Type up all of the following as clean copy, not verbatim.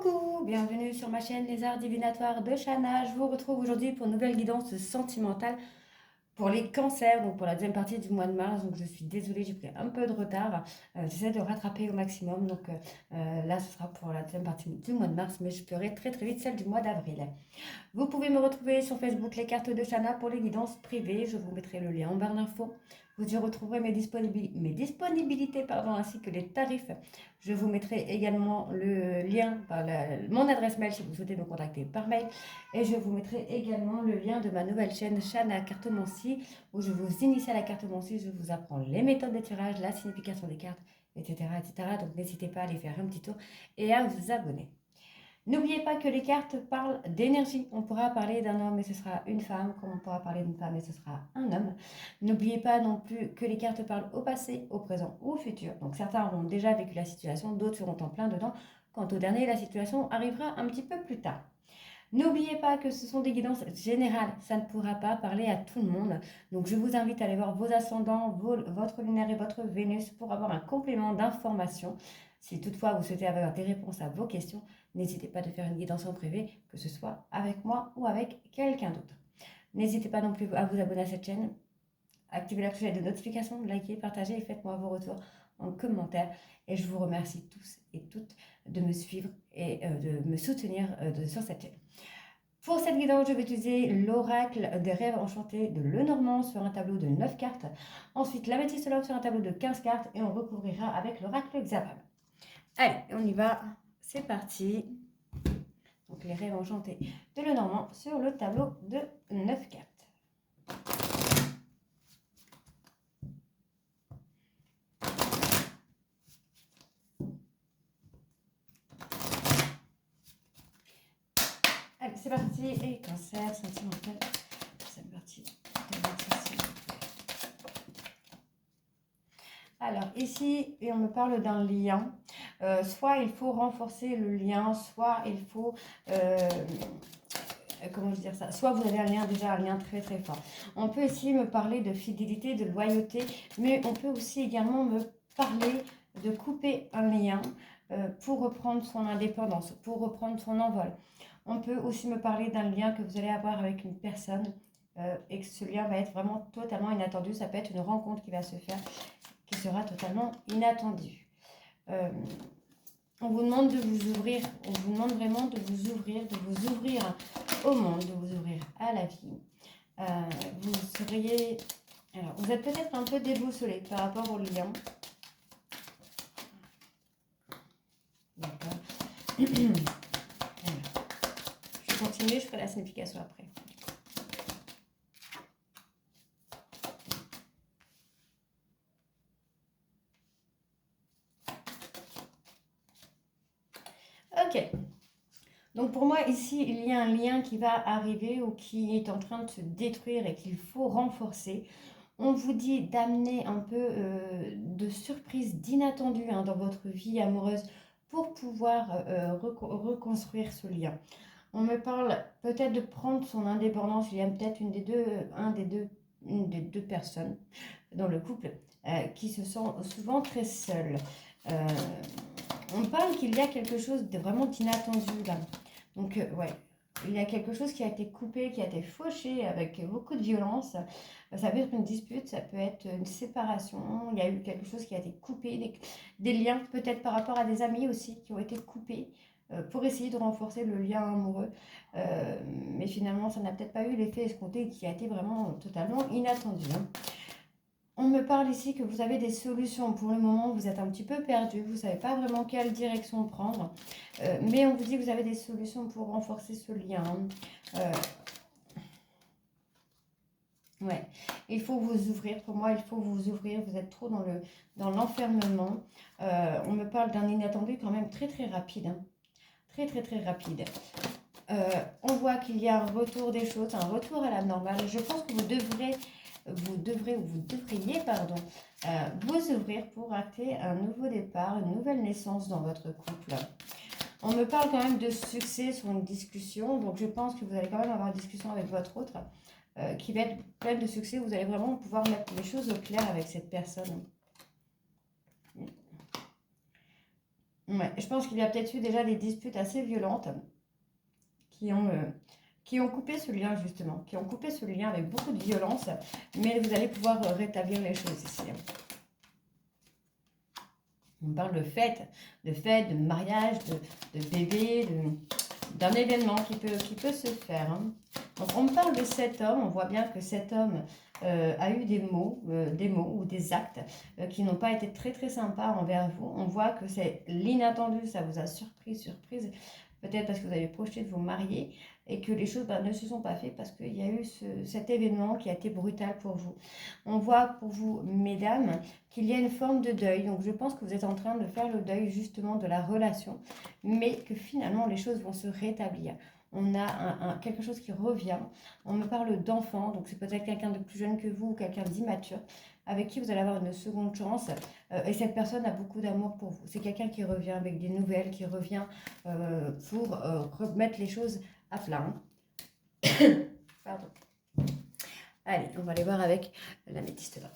Coucou, bienvenue sur ma chaîne Les Arts Divinatoires de Shana. Je vous retrouve aujourd'hui pour une nouvelle guidance sentimentale pour les cancers, donc pour la deuxième partie du mois de mars. Donc je suis désolée, j'ai pris un peu de retard. J'essaie de rattraper au maximum. Donc là, ce sera pour la deuxième partie du mois de mars, mais je ferai très très vite celle du mois d'avril. Vous pouvez me retrouver sur Facebook, les cartes de Shana pour les guidances privées. Je vous mettrai le lien en barre d'infos. Vous y retrouverez mes disponibilités, ainsi que les tarifs. Je vous mettrai également le lien, mon adresse mail si vous souhaitez me contacter par mail. Et je vous mettrai également le lien de ma nouvelle chaîne Shana Cartomancie, où je vous initie à la cartomancie, je vous apprends les méthodes de tirage, la signification des cartes, etc. etc. Donc n'hésitez pas à aller faire un petit tour et à vous abonner. N'oubliez pas que les cartes parlent d'énergie. On pourra parler d'un homme et ce sera une femme, comme on pourra parler d'une femme et ce sera un homme. N'oubliez pas non plus que les cartes parlent au passé, au présent ou au futur. Donc certains auront déjà vécu la situation, d'autres seront en plein dedans. Quant au dernier, la situation arrivera un petit peu plus tard. N'oubliez pas que ce sont des guidances générales, ça ne pourra pas parler à tout le monde. Donc je vous invite à aller voir vos ascendants, votre lunaire et votre Vénus pour avoir un complément d'information. Si toutefois vous souhaitez avoir des réponses à vos questions, n'hésitez pas à faire une guidance en privé, que ce soit avec moi ou avec quelqu'un d'autre. N'hésitez pas non plus à vous abonner à cette chaîne, activez la cloche de notification, likez, partagez et faites-moi vos retours en commentaire. Et je vous remercie tous et toutes de me suivre et de me soutenir sur cette chaîne. Pour cette guidance, je vais utiliser l'oracle des rêves enchantés de Lenormand sur un tableau de 9 cartes. Ensuite, l'améthyste love sur un tableau de 15 cartes et on recouvrira avec l'oracle Xabab. Allez, on y va. C'est parti. Donc les rêves enchantés de Lenormand sur le tableau de 9 cartes. Allez, c'est parti. Et cancer, sentimental. C'est parti. Alors ici, on me parle d'un lien. Soit il faut renforcer le lien, soit il faut... comment dire ça, soit vous avez déjà un lien très très fort. On peut ici me parler de fidélité, de loyauté, mais on peut aussi également me parler de couper un lien pour reprendre son indépendance, pour reprendre son envol. On peut aussi me parler d'un lien que vous allez avoir avec une personne et que ce lien va être vraiment totalement inattendu. Ça peut être une rencontre qui va se faire, qui sera totalement inattendue. On vous demande de vous ouvrir, on vous demande vraiment de vous ouvrir au monde, de vous ouvrir à la vie. Vous seriez... Alors, vous êtes peut-être un peu déboussolé par rapport au lien. D'accord. Je vais continuer, je ferai la signification après. Ok. Donc pour moi, ici, il y a un lien qui va arriver ou qui est en train de se détruire et qu'il faut renforcer. On vous dit d'amener un peu de surprise, d'inattendu dans votre vie amoureuse pour pouvoir reconstruire ce lien. On me parle peut-être de prendre son indépendance. Il y a peut-être une des deux personnes dans le couple qui se sent souvent très seule. On parle qu'il y a quelque chose de vraiment inattendu là. Donc, ouais, il y a quelque chose qui a été coupé, qui a été fauché avec beaucoup de violence. Ça peut être une dispute, ça peut être une séparation. Il y a eu quelque chose qui a été coupé, des liens peut-être par rapport à des amis aussi qui ont été coupés pour essayer de renforcer le lien amoureux. Mais finalement, ça n'a peut-être pas eu l'effet escompté qui a été vraiment totalement inattendu. On me parle ici que vous avez des solutions. Pour le moment, vous êtes un petit peu perdu. Vous ne savez pas vraiment quelle direction prendre. Mais on vous dit que vous avez des solutions pour renforcer ce lien. Ouais, il faut vous ouvrir. Pour moi, il faut vous ouvrir. Vous êtes trop dans l'enfermement. On me parle d'un inattendu quand même très très rapide. Très très très rapide. On voit qu'il y a un retour des choses, un retour à la normale. Je pense que vous devriez vous ouvrir pour acter un nouveau départ, une nouvelle naissance dans votre couple. On me parle quand même de succès sur une discussion, donc je pense que vous allez quand même avoir une discussion avec votre autre qui va être pleine de succès. Vous allez vraiment pouvoir mettre les choses au clair avec cette personne. Ouais, je pense qu'il y a peut-être eu déjà des disputes assez violentes qui ont, euh, qui ont coupé ce lien justement, qui ont coupé ce lien avec beaucoup de violence, mais vous allez pouvoir rétablir les choses ici. On parle de fête, de mariage, de bébé, d'un événement qui peut se faire. Hein. Donc on me parle de cet homme, on voit bien que cet homme a eu des mots ou des actes qui n'ont pas été très très sympas envers vous. On voit que c'est l'inattendu, ça vous a surprise. Peut-être parce que vous avez projeté de vous marier et que les choses ne se sont pas faites parce qu'il y a eu cet événement qui a été brutal pour vous. On voit pour vous, mesdames, qu'il y a une forme de deuil. Donc je pense que vous êtes en train de faire le deuil justement de la relation, mais que finalement les choses vont se rétablir. On a quelque chose qui revient. On me parle d'enfant, donc c'est peut-être quelqu'un de plus jeune que vous ou quelqu'un d'immature avec qui vous allez avoir une seconde chance. Et cette personne a beaucoup d'amour pour vous. C'est quelqu'un qui revient avec des nouvelles, qui revient pour remettre les choses à plat. Pardon. Allez, on va aller voir avec l'améthyste d'or.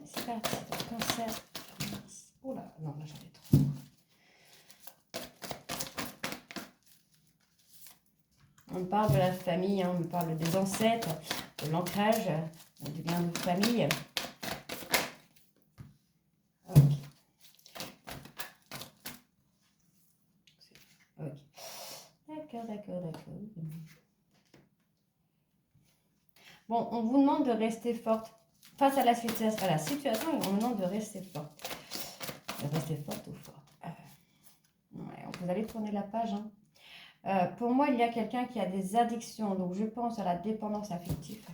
C'est parti, donc cancer. Oh là, non, là j'en ai trop. On me parle de la famille, hein, on me parle des ancêtres, de l'ancrage, du lien de famille. Ok. Ok. D'accord. Bon, on vous demande de rester forte face à la situation et on vous demande de rester forte. De rester forte ou fort. Ouais, vous allez tourner la page. Hein. Pour moi, il y a quelqu'un qui a des addictions, donc je pense à la dépendance affective.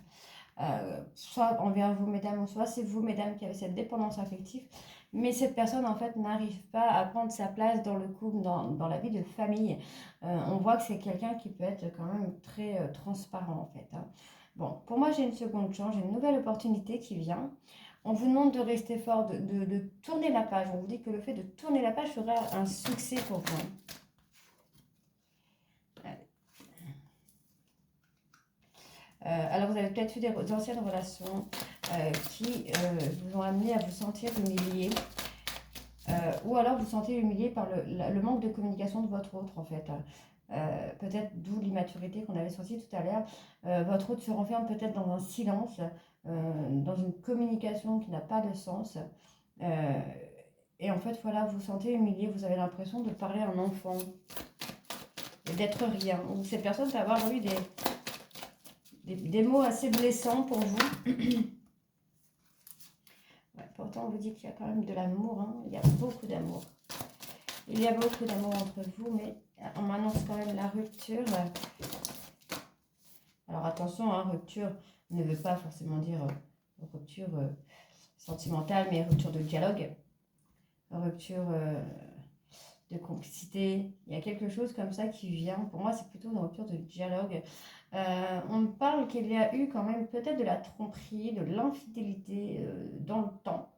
Soit envers vous, mesdames, ou soit c'est vous, mesdames, qui avez cette dépendance affective. Mais cette personne, en fait, n'arrive pas à prendre sa place dans le couple, dans la vie de famille. On voit que c'est quelqu'un qui peut être quand même très transparent, en fait. Hein. Bon, pour moi, j'ai une seconde chance, j'ai une nouvelle opportunité qui vient. On vous demande de rester fort, de tourner la page. On vous dit que le fait de tourner la page sera un succès pour vous. Alors, vous avez peut-être eu des anciennes relations qui vous ont amené à vous sentir humilié. Ou alors vous sentez humilié par le manque de communication de votre autre, en fait. Peut-être d'où l'immaturité qu'on avait sortie tout à l'heure. Votre autre se renferme peut-être dans un silence, dans une communication qui n'a pas de sens. Et en fait, voilà, vous vous sentez humilié, vous avez l'impression de parler à un enfant, d'être rien. Ou cette personne peut avoir eu des mots assez blessants pour vous. Ouais, pourtant, on vous dit qu'il y a quand même de l'amour. Hein. Il y a beaucoup d'amour. Il y a beaucoup d'amour entre vous, mais on m'annonce quand même la rupture. Alors attention, hein, rupture ne veut pas forcément dire rupture sentimentale, mais rupture de dialogue, rupture de complicité. Il y a quelque chose comme ça qui vient. Pour moi, c'est plutôt une rupture de dialogue. On me parle qu'il y a eu quand même peut-être de la tromperie, de l'infidélité dans le temps.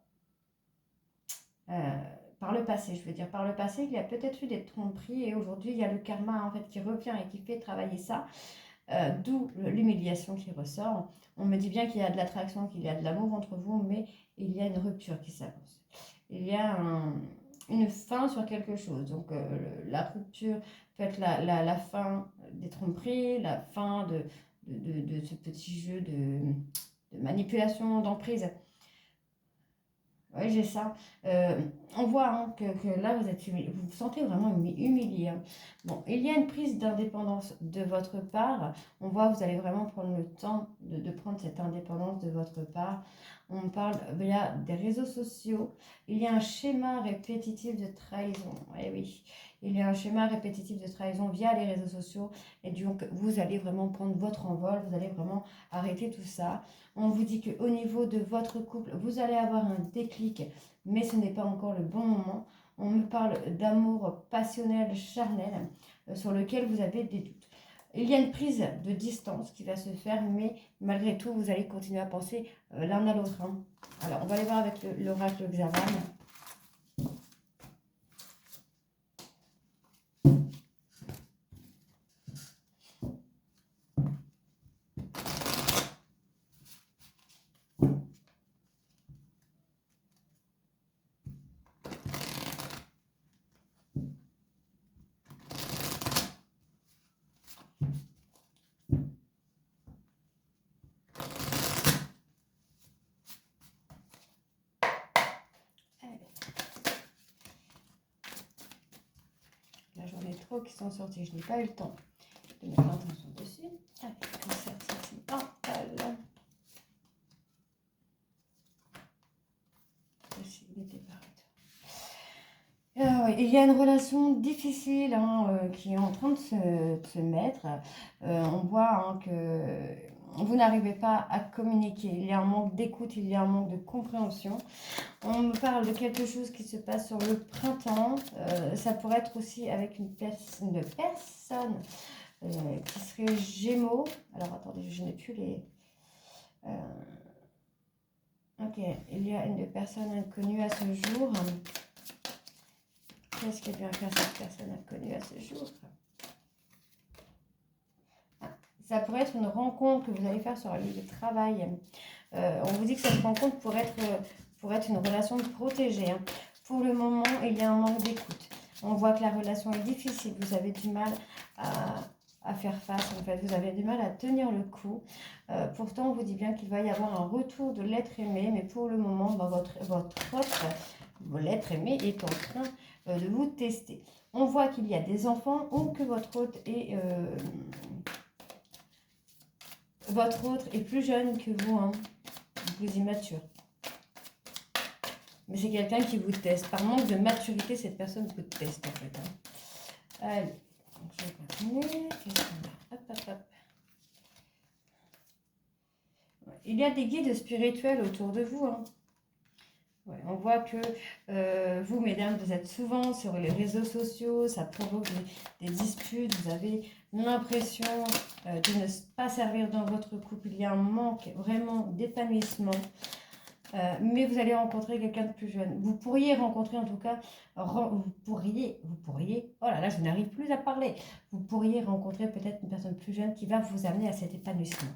Par le passé, je veux dire, par le passé, il y a peut-être eu des tromperies et aujourd'hui, il y a le karma en fait qui revient et qui fait travailler ça, d'où l'humiliation qui ressort. On me dit bien qu'il y a de l'attraction, qu'il y a de l'amour entre vous, mais il y a une rupture qui s'avance. Il y a une fin sur quelque chose. Donc la rupture peut être la fin des tromperies, la fin de ce petit jeu de manipulation, d'emprise. Oui, j'ai ça. On voit hein, que là, vous vous sentez vraiment humilié. Hein. Bon, il y a une prise d'indépendance de votre part. On voit que vous allez vraiment prendre le temps de prendre cette indépendance de votre part. On parle via des réseaux sociaux. Il y a un schéma répétitif de trahison. Oui, oui. Il y a un schéma répétitif de trahison via les réseaux sociaux. Et donc, vous allez vraiment prendre votre envol. Vous allez vraiment arrêter tout ça. On vous dit qu'au niveau de votre couple, vous allez avoir un déclic, mais ce n'est pas encore le bon moment. On me parle d'amour passionnel, charnel, sur lequel vous avez des doutes. Il y a une prise de distance qui va se faire, mais malgré tout, vous allez continuer à penser l'un à l'autre. Hein. Alors, on va aller voir avec l'oracle Xavan. Là, j'en ai trop qui sont sortis. Je n'ai pas eu le temps de mettre l'intention dessus. Allez, cancer sentimental. Possibilité ouais, il y a une relation difficile hein, qui est en train de se mettre. On voit hein, que vous n'arrivez pas à communiquer. Il y a un manque d'écoute, il y a un manque de compréhension. On me parle de quelque chose qui se passe sur le printemps. Ça pourrait être aussi avec une personne qui serait Gémeaux. Alors attendez, je n'ai plus les... Ok, il y a une personne inconnue à ce jour. Qu'est-ce qu'elle vient faire cette personne inconnue à ce jour? Ça pourrait être une rencontre que vous allez faire sur un lieu de travail. On vous dit que cette rencontre pourrait être une relation protégée. Hein. Pour le moment, il y a un manque d'écoute. On voit que la relation est difficile. Vous avez du mal à faire face. En fait, vous avez du mal à tenir le coup. Pourtant, on vous dit bien qu'il va y avoir un retour de l'être aimé. Mais pour le moment, l'être aimé est en train de vous tester. On voit qu'il y a des enfants ou que votre hôte est... votre autre est plus jeune que vous, hein, plus immature. Mais c'est quelqu'un qui vous teste. Par manque de maturité, cette personne vous teste en fait. Hein. Allez, donc je vais continuer. Hop, hop, hop. Il y a des guides spirituels autour de vous. Hein. Ouais, on voit que vous, mesdames, vous êtes souvent sur les réseaux sociaux, ça provoque des disputes, vous avez l'impression de ne pas servir dans votre couple, il y a un manque vraiment d'épanouissement, mais vous allez rencontrer quelqu'un de plus jeune. Vous pourriez rencontrer en tout cas, vous pourriez, oh là là, je n'arrive plus à parler, vous pourriez rencontrer peut-être une personne plus jeune qui va vous amener à cet épanouissement.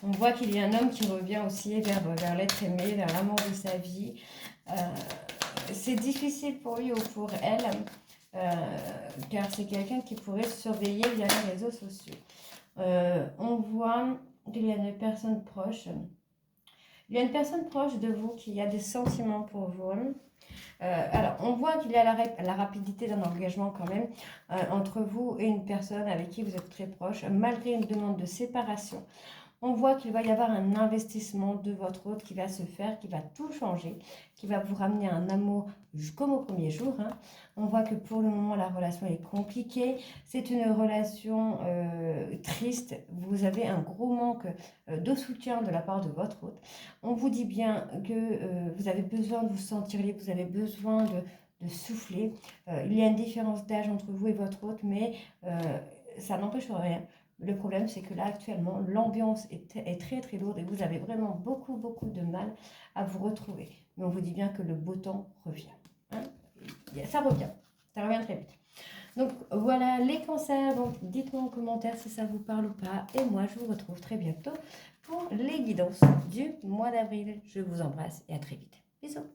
On voit qu'il y a un homme qui revient aussi vers l'être aimé, vers l'amour de sa vie. C'est difficile pour lui ou pour elle, car c'est quelqu'un qui pourrait surveiller via les réseaux sociaux. On voit qu'il y a une personne proche. Il y a une personne proche de vous qui a des sentiments pour vous. Alors, on voit qu'il y a la rapidité d'un engagement quand même entre vous et une personne avec qui vous êtes très proche, malgré une demande de séparation. On voit qu'il va y avoir un investissement de votre hôte qui va se faire, qui va tout changer, qui va vous ramener un amour comme au premier jour. Hein. On voit que pour le moment, la relation est compliquée. C'est une relation triste. Vous avez un gros manque de soutien de la part de votre hôte. On vous dit bien que vous avez besoin de vous sentir libre, vous avez besoin de souffler. Il y a une différence d'âge entre vous et votre hôte, mais ça n'empêche rien. Le problème, c'est que là, actuellement, l'ambiance est très, très lourde et vous avez vraiment beaucoup, beaucoup de mal à vous retrouver. Mais on vous dit bien que le beau temps revient. Hein, ça revient très vite. Donc, voilà les cancers. Donc, dites-moi en commentaire si ça vous parle ou pas. Et moi, je vous retrouve très bientôt pour les guidances du mois d'avril. Je vous embrasse et à très vite. Bisous.